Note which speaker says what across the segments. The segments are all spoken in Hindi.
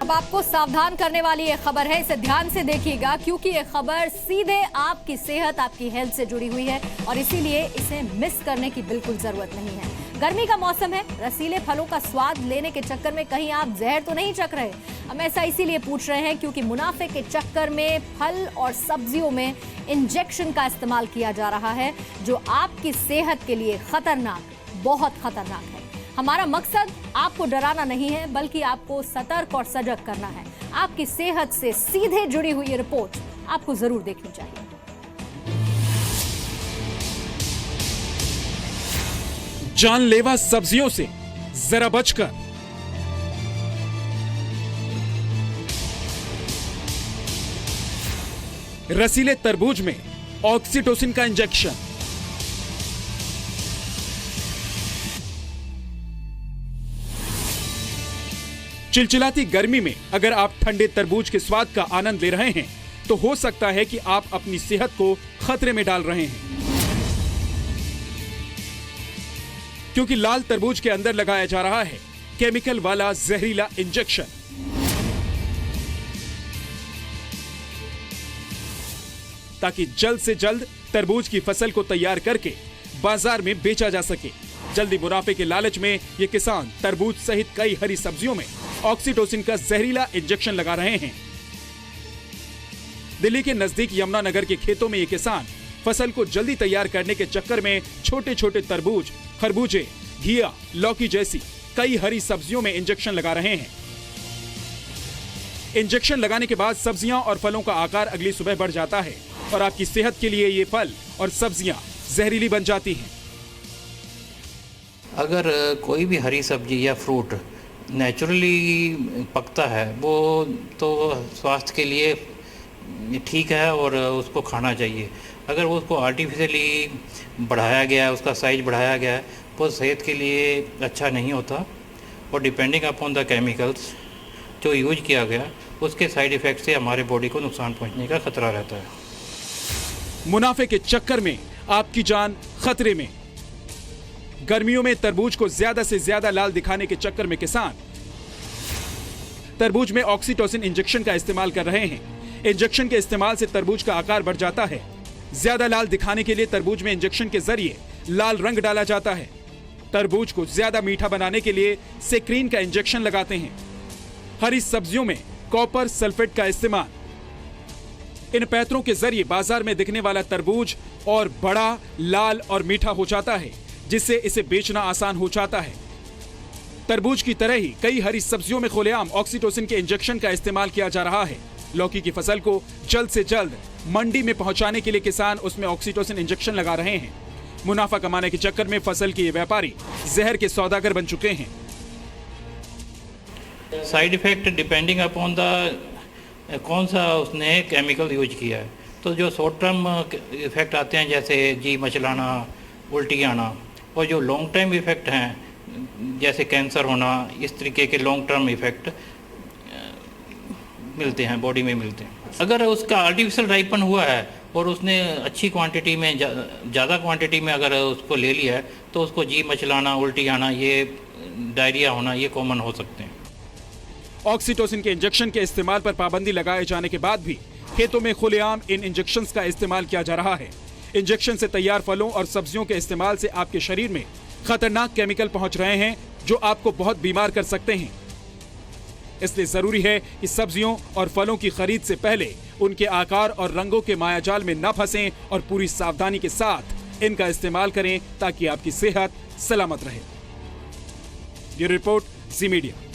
Speaker 1: अब आपको सावधान करने वाली ये खबर है, इसे ध्यान से देखिएगा क्योंकि ये खबर सीधे आपकी सेहत, आपकी हेल्थ से जुड़ी हुई है और इसीलिए इसे मिस करने की बिल्कुल जरूरत नहीं है। गर्मी का मौसम है, रसीले फलों का स्वाद लेने के चक्कर में कहीं आप जहर तो नहीं चख रहे? हम ऐसा इसीलिए पूछ रहे हैं क्योंकि मुनाफे के चक्कर में फल और सब्जियों में इंजेक्शन का इस्तेमाल किया जा रहा है जो आपकी सेहत के लिए खतरनाक, बहुत खतरनाक है। हमारा मकसद आपको डराना नहीं है बल्कि आपको सतर्क और सजग करना है। आपकी सेहत से सीधे जुड़ी हुई रिपोर्ट आपको जरूर देखनी चाहिए।
Speaker 2: जानलेवा सब्जियों से जरा बचकर। रसीले तरबूज में ऑक्सीटोसिन का इंजेक्शन। चिलचिलाती गर्मी में अगर आप ठंडे तरबूज के स्वाद का आनंद ले रहे हैं तो हो सकता है कि आप अपनी सेहत को खतरे में डाल रहे हैं, क्योंकि लाल तरबूज के अंदर लगाया जा रहा है केमिकल वाला जहरीला इंजेक्शन। ताकि जल्द से जल्द तरबूज की फसल को तैयार करके बाजार में बेचा जा सके। जल्दी मुनाफे के लालच में ये किसान तरबूज सहित कई हरी सब्जियों में ऑक्सीटोसिन का जहरीला इंजेक्शन लगा रहे हैं। दिल्ली के नजदीक यमुनानगर के खेतों में ये किसान फसल को जल्दी तैयार करने के चक्कर में छोटे छोटे तरबूज, खरबूजे, घिया, लौकी जैसी कई हरी सब्जियों में इंजेक्शन लगा रहे हैं। इंजेक्शन लगाने के बाद सब्जियां और फलों का आकार अगली सुबह बढ़ जाता है और आपकी सेहत के लिए ये फल और सब्जियां जहरीली बन जाती हैं।
Speaker 3: अगर कोई भी हरी सब्जी या फ्रूट नेचुरली पकता है वो तो स्वास्थ्य के लिए ठीक है और उसको खाना चाहिए। अगर उसको आर्टिफिशियली बढ़ाया गया है, उसका साइज बढ़ाया गया है, वो सेहत के लिए अच्छा नहीं होता और डिपेंडिंग अपॉन द केमिकल्स जो यूज किया गया उसके साइड इफ़ेक्ट से हमारे बॉडी को नुकसान पहुंचने का खतरा रहता है।
Speaker 2: मुनाफे के चक्कर में आपकी जान खतरे में। गर्मियों में तरबूज को ज्यादा से ज्यादा लाल दिखाने के चक्कर में किसान तरबूज में ऑक्सीटोसिन इंजेक्शन का इस्तेमाल कर रहे हैं। इंजेक्शन के इस्तेमाल से तरबूज का आकार बढ़ जाता है। ज्यादा लाल दिखाने के लिए तरबूज में इंजेक्शन के जरिए लाल रंग डाला जाता है। तरबूज को ज्यादा मीठा बनाने के लिए सेक्रीन का इंजेक्शन लगाते हैं। हरी सब्जियों में कॉपर सल्फेट का इस्तेमाल। इन पैतरों के जरिए बाजार में दिखने वाला तरबूज और बड़ा, लाल और मीठा हो जाता है, जिससे इसे बेचना आसान हो जाता है। तरबूज की तरह ही कई हरी सब्जियों में खुलेआम ऑक्सीटोसिन के इंजेक्शन का इस्तेमाल किया जा रहा है। लौकी की फसल को जल्द से जल्द मंडी में पहुंचाने के लिए किसान उसमें ऑक्सीटोसिन इंजेक्शन लगा रहे हैं। मुनाफा कमाने के चक्कर में फसल के ये व्यापारी जहर के सौदागर बन चुके हैं।
Speaker 3: Side effect depending upon the कौन सा उसने केमिकल यूज किया है। तो जो शॉर्ट टर्म इफेक्ट आते हैं जैसे जी मचलाना, उल्टी आना, और जो लॉन्ग टर्म इफेक्ट हैं जैसे कैंसर होना, इस तरीके के लॉन्ग टर्म इफेक्ट मिलते हैं, बॉडी में मिलते हैं। अगर उसका आर्टिफिशियल राइपन हुआ है और उसने अच्छी क्वांटिटी में, ज़्यादा क्वांटिटी में अगर उसको ले लिया है तो उसको जी मचलाना, उल्टी आना, ये डायरिया होना, ये कॉमन हो सकते हैं।
Speaker 2: ऑक्सीटोसिन के इंजेक्शन के इस्तेमाल पर पाबंदी लगाए जाने के बाद भी खेतों में खुलेआम इन इंजेक्शंस का इस्तेमाल किया जा रहा है। इंजेक्शन से तैयार फलों और सब्जियों के इस्तेमाल से आपके शरीर में खतरनाक केमिकल पहुंच रहे हैं जो आपको बहुत बीमार कर सकते हैं। इसलिए जरूरी है कि सब्जियों और फलों की खरीद से पहले उनके आकार और रंगों के मायाजाल में न फंसें और पूरी सावधानी के साथ इनका इस्तेमाल करें ताकि आपकी सेहत सलामत रहे। ये रिपोर्ट जी मीडिया।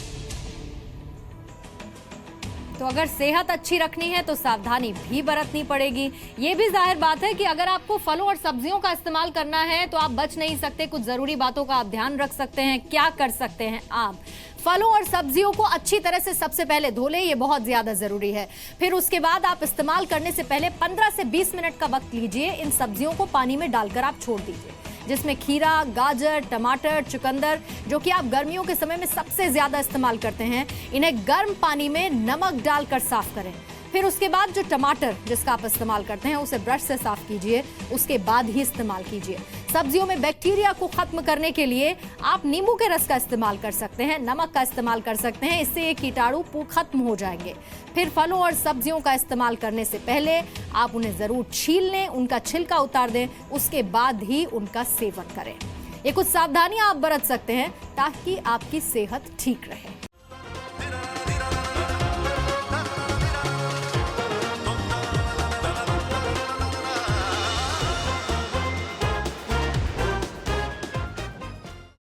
Speaker 1: तो अगर सेहत अच्छी रखनी है तो सावधानी भी बरतनी पड़ेगी। ये भी जाहिर बात है कि अगर आपको फलों और सब्जियों का इस्तेमाल करना है तो आप बच नहीं सकते। कुछ जरूरी बातों का आप ध्यान रख सकते हैं। क्या कर सकते हैं आप? फलों और सब्जियों को अच्छी तरह से सबसे पहले धो लें, ये बहुत ज्यादा जरूरी है। फिर उसके बाद आप इस्तेमाल करने से पहले 15 से 20 मिनट का वक्त लीजिए। इन सब्जियों को पानी में डालकर आप छोड़ दीजिए, जिसमें खीरा, गाजर, टमाटर, चुकंदर, जो कि आप गर्मियों के समय में सबसे ज्यादा इस्तेमाल करते हैं, इन्हें गर्म पानी में नमक डालकर साफ करें। फिर उसके बाद जो टमाटर जिसका आप इस्तेमाल करते हैं उसे ब्रश से साफ कीजिए, उसके बाद ही इस्तेमाल कीजिए। सब्जियों में बैक्टीरिया को खत्म करने के लिए आप नींबू के रस का इस्तेमाल कर सकते हैं, नमक का इस्तेमाल कर सकते हैं। इससे ये कीटाणु खत्म हो जाएंगे। फिर फलों और सब्जियों का इस्तेमाल करने से पहले आप उन्हें जरूर छील लें, उनका छिलका उतार दें, उसके बाद ही उनका सेवन करें। ये कुछ सावधानियां आप बरत सकते हैं ताकि आपकी सेहत ठीक रहे।